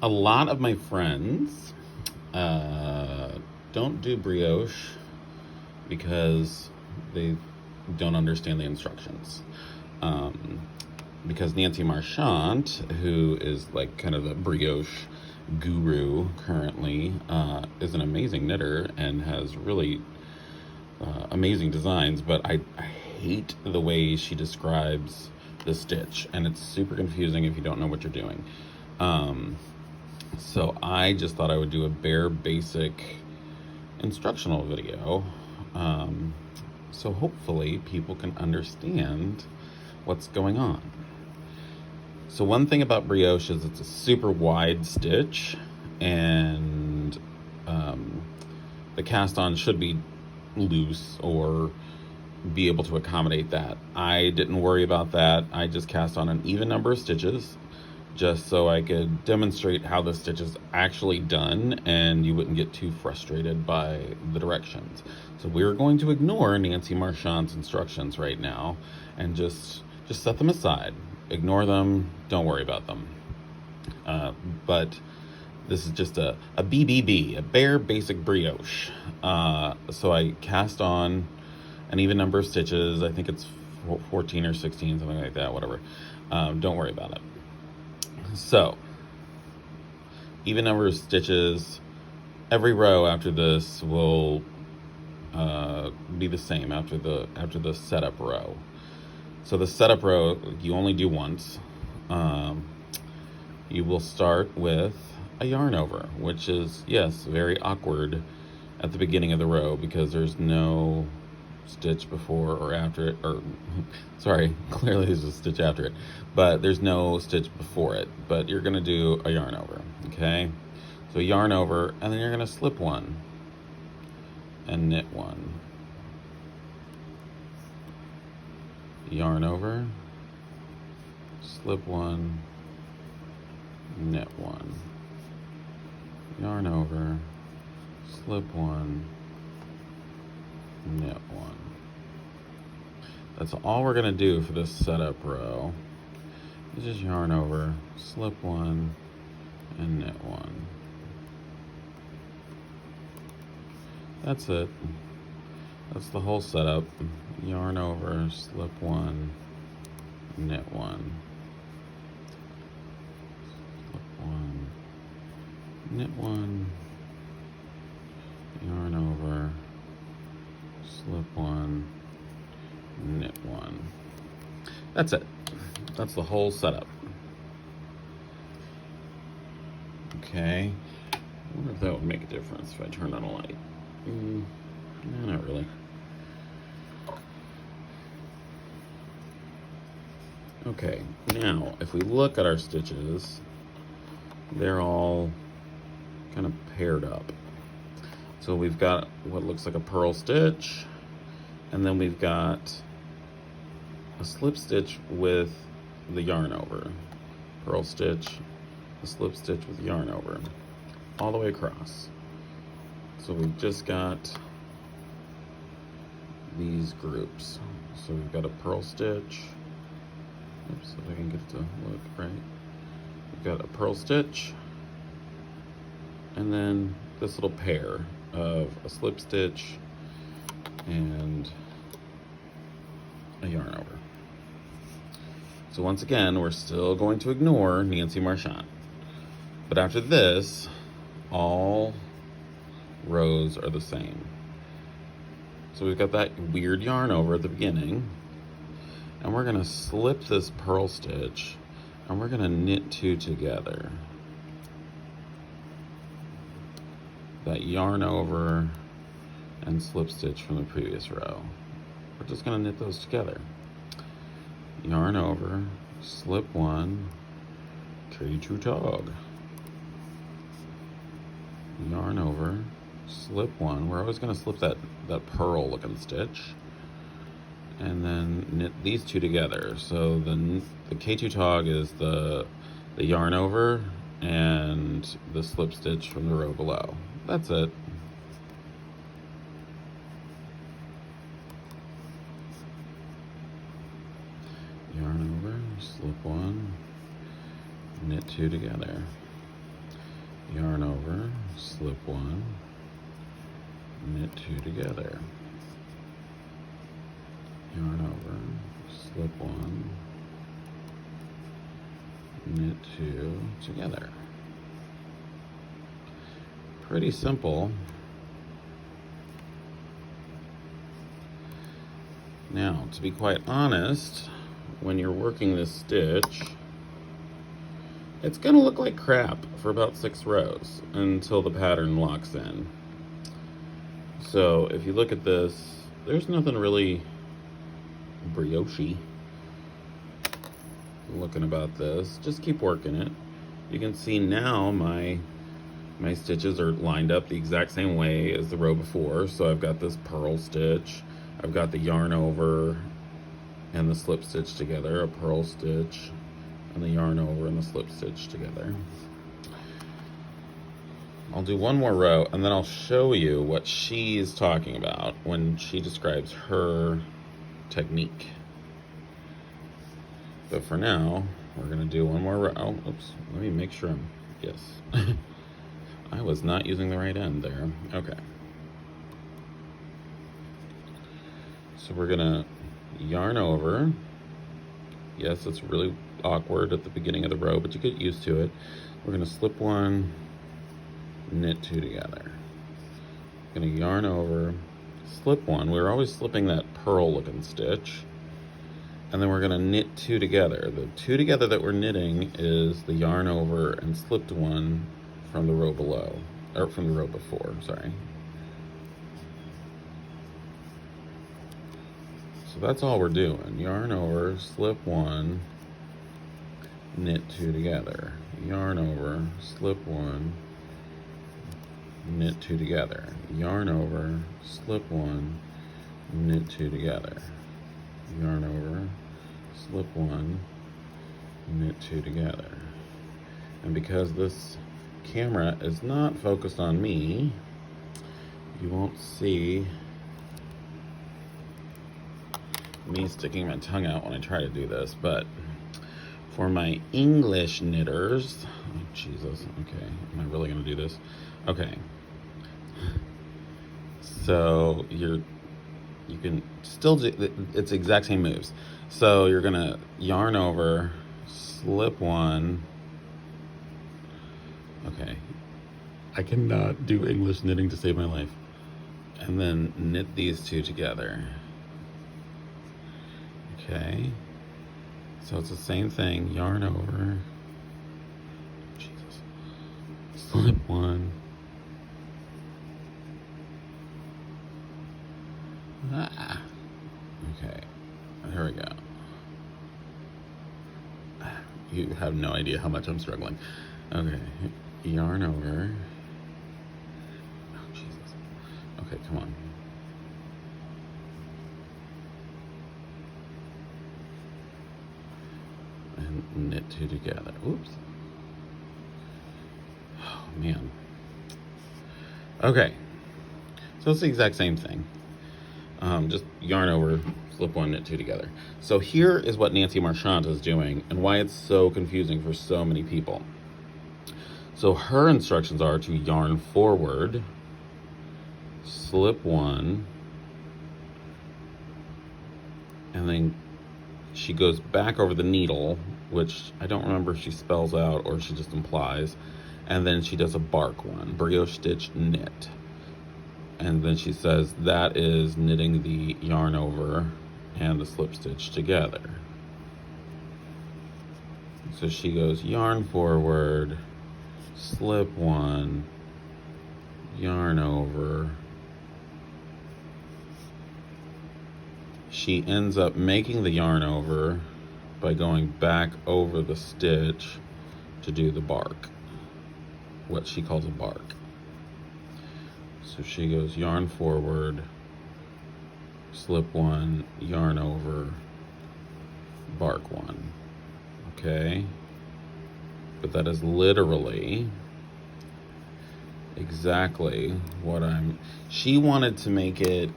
A lot of my friends don't do brioche because they don't understand the instructions. Because Nancy Marchand, who is like kind of the brioche guru currently, is an amazing knitter and has really amazing designs, but I hate the way she describes the stitch, and it's super confusing if you don't know what you're doing. So I just thought I would do a bare basic instructional video. So hopefully people can understand what's going on. So one thing about brioche is it's a super wide stitch, and the cast on should be loose or be able to accommodate that. I didn't worry about that. I just cast on an even number of stitches just so I could demonstrate how the stitch is actually done and you wouldn't get too frustrated by the directions. So we're going to ignore Nancy Marchand's instructions right now and just set them aside. Ignore them, don't worry about them. But this is just a BBB, a bare basic brioche. So I cast on an even number of stitches. I think it's 14 or 16, something like that, whatever. Don't worry about it. So, even number of stitches. Every row after this will be the same after the setup row. So the setup row you only do once. You will start with a yarn over, which is, yes, very awkward at the beginning of the row because there's no stitch before or after it, or sorry, clearly there's a stitch after it, but there's no stitch before it. But you're going to do a yarn over, okay? So yarn over, and then you're going to slip one and knit one. Yarn over, slip one, knit one. Yarn over, slip one, knit one. That's all we're going to do for this setup row. You just yarn over, slip one, and knit one. That's it. That's the whole setup. Yarn over, slip one, knit one. Slip one, knit one. Yarn over, slip one, knit one. That's it. That's the whole setup. Okay. I wonder if that would make a difference if I turn on a light. No, not really. Okay, now if we look at our stitches, they're all kind of paired up. So we've got what looks like a purl stitch, and then we've got a slip stitch with the yarn over. Purl stitch, a slip stitch with yarn over, all the way across. So we've just got these groups. So we've got a purl stitch. Oops, if I can get it to look right. We've got a purl stitch, and then this little pair of a slip stitch and a yarn over. So once again, we're still going to ignore Nancy Marchand. But after this, all rows are the same. So we've got that weird yarn over at the beginning, and we're gonna slip this purl stitch, and we're gonna knit two together. That yarn over and slip stitch from the previous row. We're just gonna knit those together. Yarn over, slip one, K2 tog. Yarn over, slip one. We're always gonna slip that purl looking stitch, and then knit these two together. So the K2 tog is the yarn over and the slip stitch from the row below. That's it. Yarn over, slip one, knit two together. yarn over, slip one, knit two together, yarn over, slip one, knit two together. Pretty simple. Now, to be quite honest, when you're working this stitch, it's going to look like crap for about 6 rows until the pattern locks in. So if you look at this, there's nothing really brioche looking about this. Just keep working it. You can see now my stitches are lined up the exact same way as the row before. So I've got this purl stitch, I've got the yarn over and the slip stitch together, a purl stitch and the yarn over and the slip stitch together. I'll do one more row and then I'll show you what she's talking about when she describes her technique. But for now, we're gonna do one more row. Oh, oops, let me make sure yes. I was not using the right end there. Okay. So we're gonna yarn over. Yes, it's really awkward at the beginning of the row, but you get used to it. We're gonna slip one, knit two together. Gonna yarn over, slip one. We're always slipping that purl looking stitch. And then we're gonna knit two together. The two together that we're knitting is the yarn over and slipped one from the row below, or from the row before, sorry. So that's all we're doing. Yarn over, slip one, knit two together. Yarn over, slip one, knit two together. Yarn over, slip one, knit two together. Yarn over, slip one, knit two together. And because this camera is not focused on me, you won't see me sticking my tongue out when I try to do this, but for my English knitters, oh Jesus, okay, am I really gonna do this? Okay, so you can still do, it's the exact same moves. So you're gonna yarn over, slip one, okay, I cannot do English knitting to save my life, and then knit these two together. Okay, so it's the same thing, yarn over, Jesus, slip one, okay, here we go. You have no idea how much I'm struggling. Okay, yarn over, oh Jesus, okay, come on. And knit two together. Oops. Oh man. Okay. So it's the exact same thing. Just yarn over, slip one, knit two together. So here is what Nancy Marchand is doing and why it's so confusing for so many people. So her instructions are to yarn forward, slip one, and then she goes back over the needle, which I don't remember if she spells out or she just implies, and then she does a bark one, brioche stitch knit. And then she says that is knitting the yarn over and the slip stitch together. So she goes yarn forward, slip one, yarn over. She ends up making the yarn over by going back over the stitch to do the bark, what she calls a bark. So she goes yarn forward, slip one, yarn over, bark one, okay? But that is literally exactly what she wanted to make it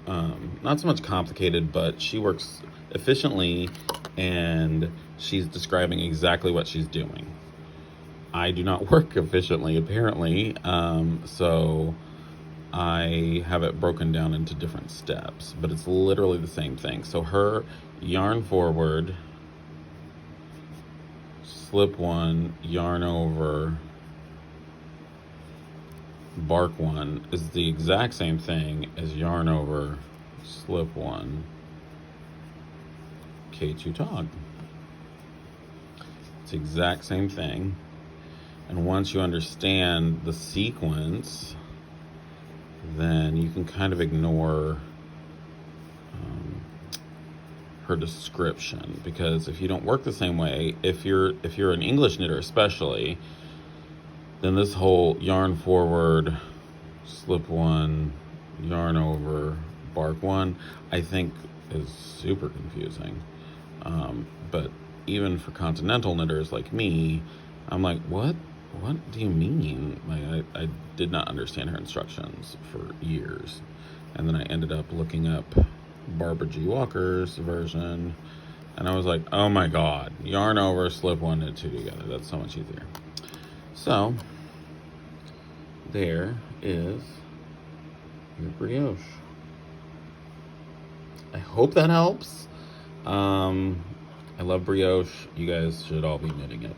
not so much complicated, but she works efficiently and she's describing exactly what she's doing. I do not work efficiently, apparently. So I have it broken down into different steps, but it's literally the same thing. So her yarn forward, slip one, yarn over, bark one is the exact same thing as yarn over, slip one, K2 tog. It's the exact same thing. And once you understand the sequence, then you can kind of ignore her description, because if you don't work the same way, if you're an English knitter especially, then this whole yarn forward, slip one, yarn over, bark one, I think is super confusing. But even for continental knitters like me, I'm like, what do you mean? Like, I did not understand her instructions for years. And then I ended up looking up Barbara G. Walker's version, and I was like, oh my god, yarn over, slip one and two together. That's so much easier. So there is your brioche. I hope that helps. I love brioche. You guys should all be knitting it.